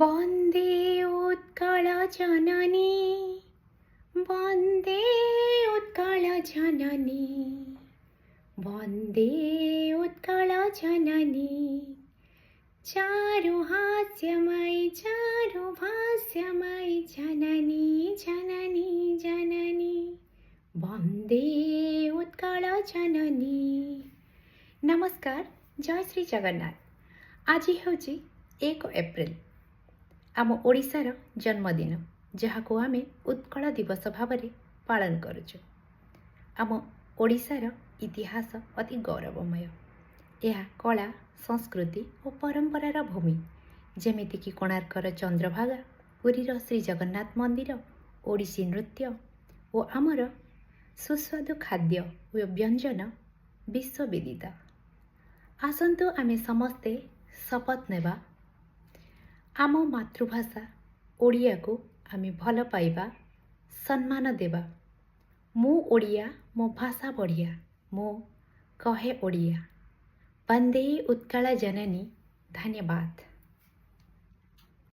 वन्दे उत्कलजननी वन्दे उत्कलजननी वन्दे उत्कलजननी चारु हास्यमयी चारु भास्यमयी जननी जननी जननी वन्दे उत्कलजननी। नमस्कार, जय श्री जगन्नाथ। आज हूँ 1 एप्रिल आम ओडिशार जन्मदिन, जहाँ को आमे उत्कल दिवस भाव पालन करुचु। आम ओडिशार इतिहास अति गौरवमय। यह कला, संस्कृति और परंपरार भूमि, जेमितिकी कोणार्कर चंद्रभागा, पुरीर श्री जगन्नाथ मंदिर, ओडिसी नृत्य और आमर सुस्वादु खाद्य और व्यंजन विश्वविदित। आसंतु आमे समस्ते शपथ नेबा आम मातृभाषा ओडिया को आमे भल पाइबा, सम्मान देबा। मु ओडिया, मो भाषा बढ़िया, मो कहे ओडिया। वन्दे उत्कल जननी। धन्यवाद।